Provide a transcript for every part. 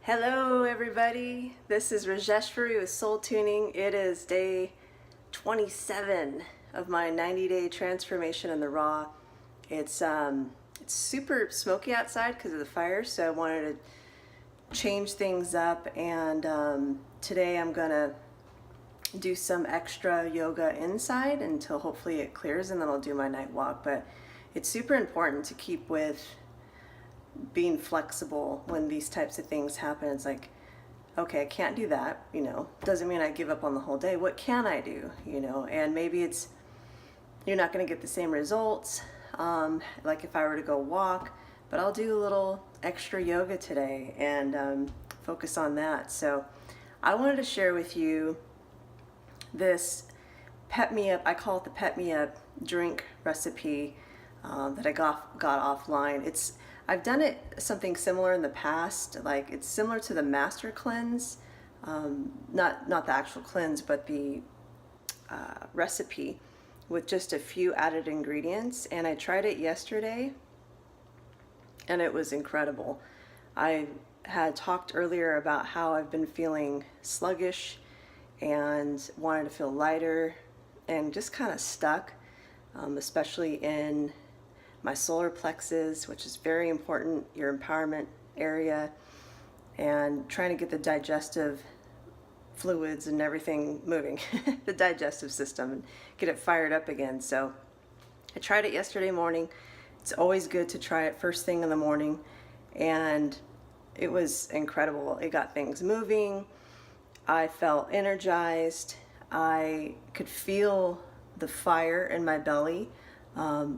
Hello everybody, this is Rajeshwari with Soul Tuning. It is day 27 of my 90-day transformation in the raw. It's super smoky outside because of the fire, so I wanted to change things up, and today I'm gonna do some extra yoga inside until hopefully it clears, and then I'll do my night walk. But it's super important to keep with being flexible when these types of things happen. It's like, okay, I can't do that, doesn't mean I give up on the whole day. What can I do, and maybe you're not going to get the same results like if I were to go walk, but I'll do a little extra yoga today and focus on that. So I wanted to share with you this Pep Me Up, I call it the Pep Me Up Drink recipe that I got offline. I've done something similar in the past. Like, it's similar to the Master Cleanse, not the actual cleanse, but the recipe with just a few added ingredients. And I tried it yesterday, and it was incredible. I had talked earlier about how I've been feeling sluggish and wanted to feel lighter and just kind of stuck, especially in my solar plexus, which is very important, your empowerment area, and trying to get the digestive fluids and everything moving, the digestive system, and get it fired up again. So I tried it yesterday morning. It's always good to try it first thing in the morning, and it was incredible. It got things moving. I felt energized. I could feel the fire in my belly.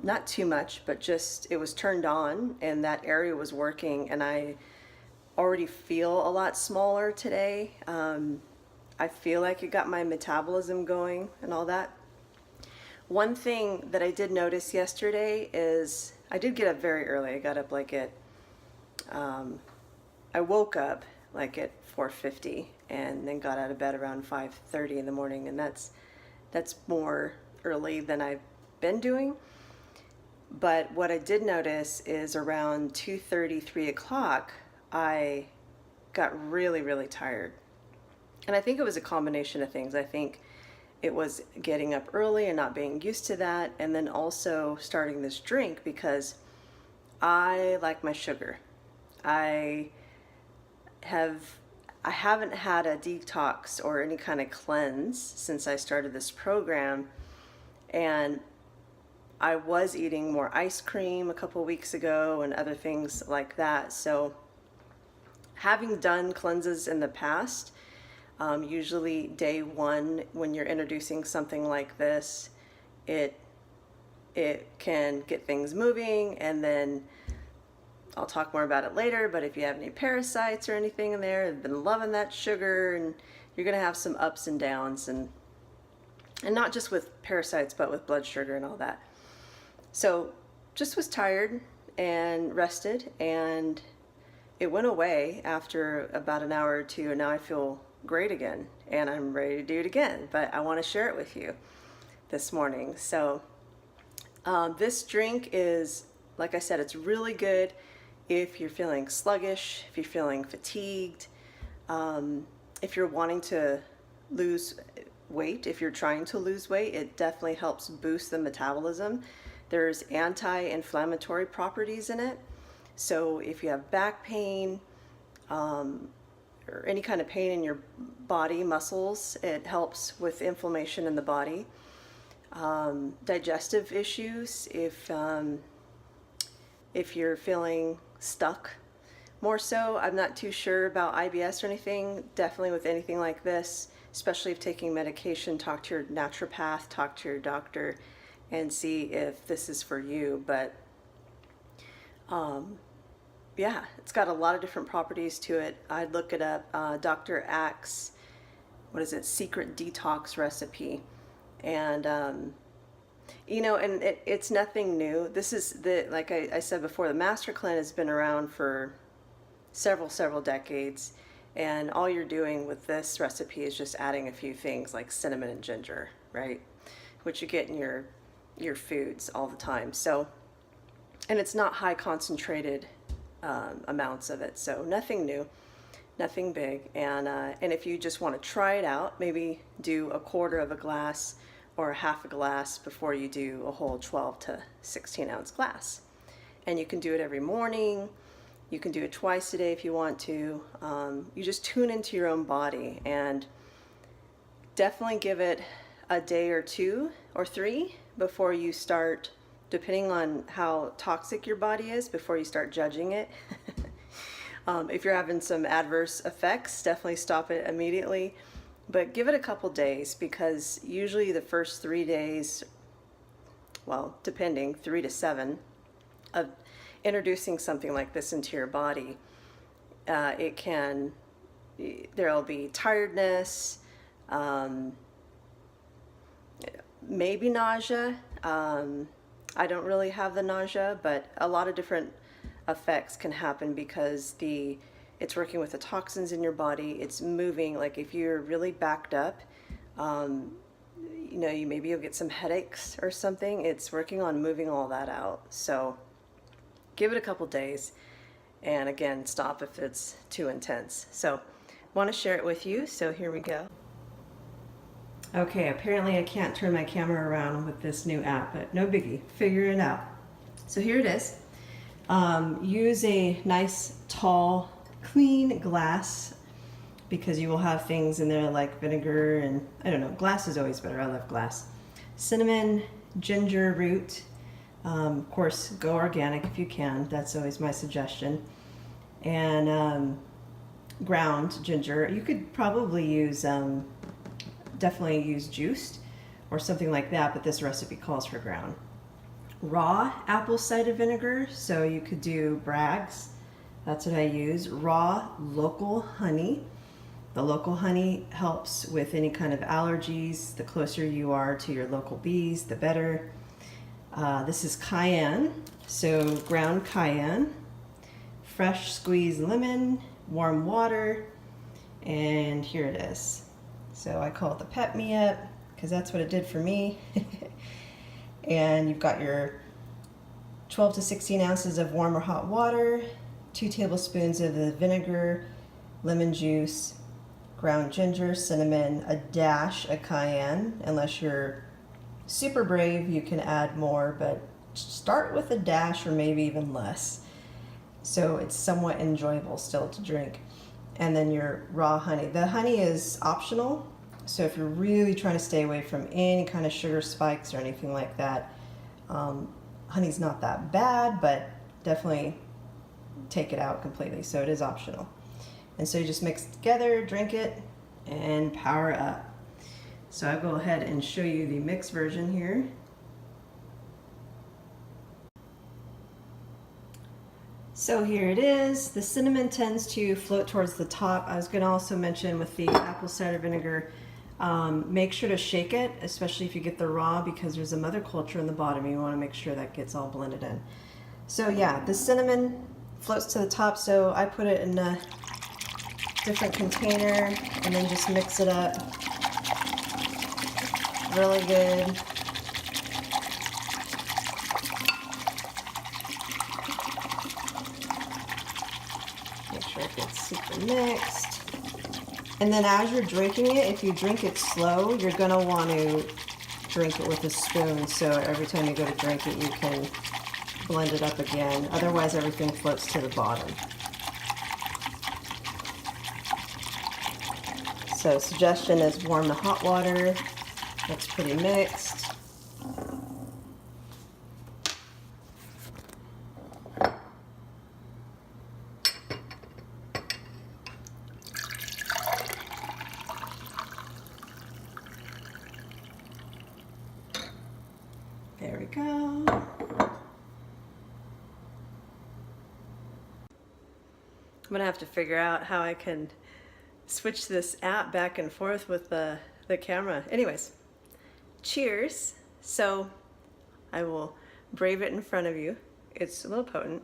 Not too much, but just it was turned on and that area was working, and I already feel a lot smaller today. I feel like it got my metabolism going and all that. One thing that I did notice yesterday is I did get up very early. I got up like I woke up like at 4:50 and then got out of bed around 5:30 in the morning, and that's more early than I've been doing. But what I did notice is around 2:30, 3 o'clock, I got really, really tired. And I think it was a combination of things. I think it was getting up early and not being used to that, and then also starting this drink because I like my sugar. I haven't had a detox or any kind of cleanse since I started this program, and I was eating more ice cream a couple weeks ago and other things like that. So having done cleanses in the past, usually day one when you're introducing something like this, it can get things moving, and then I'll talk more about it later, but if you have any parasites or anything in there, I've been loving that sugar, and you're gonna have some ups and downs, and not just with parasites, but with blood sugar and all that. So just was tired and rested, and it went away after about an hour or two, and now I feel great again, and I'm ready to do it again, but I want to share it with you this morning. So this drink is, like I said, it's really good if you're feeling sluggish, if you're feeling fatigued, if you're wanting to lose weight, if you're trying to lose weight, it definitely helps boost the metabolism. There's anti-inflammatory properties in it. So if you have back pain or any kind of pain in your body, muscles, it helps with inflammation in the body. Digestive issues, if you're feeling stuck, more so. I'm not too sure about IBS or anything. Definitely with anything like this, especially if taking medication, talk to your naturopath, talk to your doctor, and see if this is for you. But yeah, it's got a lot of different properties to it. I'd look it up, Dr. Axe, what is it, secret detox recipe. And and it's nothing new. This is like I said before, the Master Cleanse has been around for several decades, and all you're doing with this recipe is just adding a few things like cinnamon and ginger, right? Which you get in your foods all the time. So, and it's not high concentrated amounts of it, so nothing new. nothing big. And if you just want to try it out, maybe do a quarter of a glass or half a glass before you do a whole 12 to 16 ounce glass. And you can do it every morning. You can do it twice a day if you want to. You just tune into your own body, and definitely give it a day or 2 or 3 before you start, depending on how toxic your body is, before you start judging it. If you're having some adverse effects, definitely stop it immediately. But give it a couple days, because usually the first 3 days, well, depending, 3 to 7, of introducing something like this into your body, there'll be tiredness, maybe nausea. I don't really have the nausea, but a lot of different effects can happen because it's working with the toxins in your body. It's moving, like if you're really backed up, maybe you'll get some headaches or something. It's working on moving all that out. So give it a couple days, and again, stop if it's too intense. So want to share it with you, so here we go. Okay, apparently I can't turn my camera around with this new app, but no biggie, figure it out. So here it is. Use a nice, tall, clean glass, because you will have things in there like vinegar and, I don't know, glass is always better. I love glass. Cinnamon, ginger root, of course, go organic if you can. That's always my suggestion. And ground ginger. You could probably use, definitely use juiced or something like that, but this recipe calls for ground. Raw apple cider vinegar, so you could do Bragg's. That's what I use. Raw local honey. The local honey helps with any kind of allergies. The closer you are to your local bees, the better. This is cayenne, so ground cayenne, fresh squeezed lemon, warm water, and here it is. So I call it the Pep Me Up, because that's what it did for me. And you've got your 12 to 16 ounces of warm or hot water, 2 tablespoons of the vinegar, lemon juice, ground ginger, cinnamon, a dash of cayenne. Unless you're super brave, you can add more, but start with a dash or maybe even less, so it's somewhat enjoyable still to drink. And then your raw honey. The honey is optional, so if you're really trying to stay away from any kind of sugar spikes or anything like that, honey's not that bad, but definitely take it out completely, so it is optional. And so you just mix it together, drink it, and power up. So I'll go ahead and show you the mixed version here. So here it is. The cinnamon tends to float towards the top. I was going to also mention with the apple cider vinegar, make sure to shake it, especially if you get the raw, because there's a mother culture in the bottom. You want to make sure that gets all blended in. So yeah, the cinnamon floats to the top, so I put it in a different container and then just mix it up really good. Make sure it gets super mixed. And then as you're drinking it, if you drink it slow, you're going to want to drink it with a spoon, so every time you go to drink it, you can blend it up again. Otherwise, everything floats to the bottom. So suggestion is warm to hot water. That's pretty mixed. There we go. I'm gonna have to figure out how I can switch this app back and forth with the camera. Anyways, cheers. So I will brave it in front of you. It's a little potent.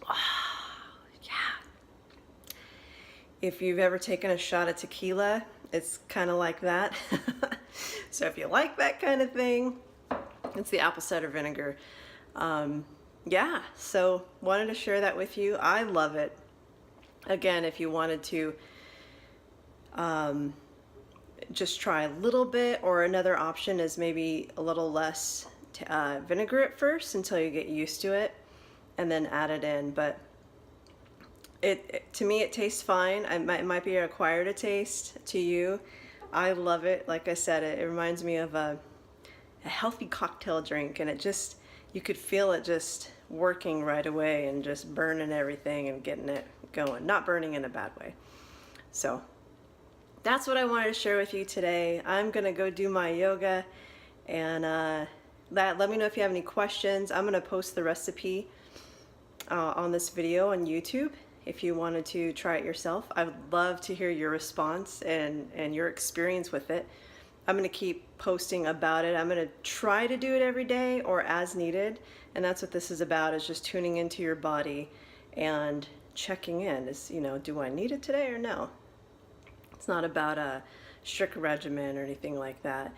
Wow, yeah. If you've ever taken a shot of tequila, it's kind of like that. So if you like that kind of thing, it's the apple cider vinegar. yeah, so wanted to share that with you. I love it. Again, if you wanted to just try a little bit, or another option is maybe a little less vinegar at first until you get used to it, and then add it in. But to me, it tastes fine. It might be an acquired taste to you. I love it. Like I said, it reminds me of a healthy cocktail drink, and you could feel it just working right away and just burning everything and getting it going. Not burning in a bad way. So that's what I wanted to share with you today. I'm gonna go do my yoga, and let me know if you have any questions. I'm gonna post the recipe on this video on YouTube if you wanted to try it yourself. I would love to hear your response and your experience with it. I'm going to keep posting about it. I'm going to try to do it every day or as needed, and that's what this is about, is just tuning into your body and checking in. Do I need it today or no? It's not about a strict regimen or anything like that.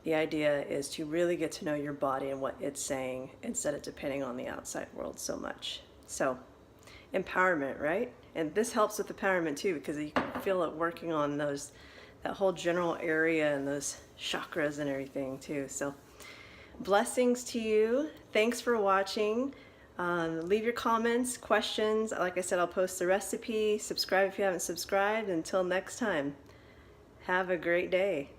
The idea is to really get to know your body and what it's saying instead of depending on the outside world so much. So, empowerment, right? And this helps with empowerment too, because you can feel it working on that whole general area and those chakras and everything too. So blessings to you. Thanks for watching. Leave your comments, questions. Like I said, I'll post the recipe. Subscribe if you haven't subscribed. Until next time, have a great day.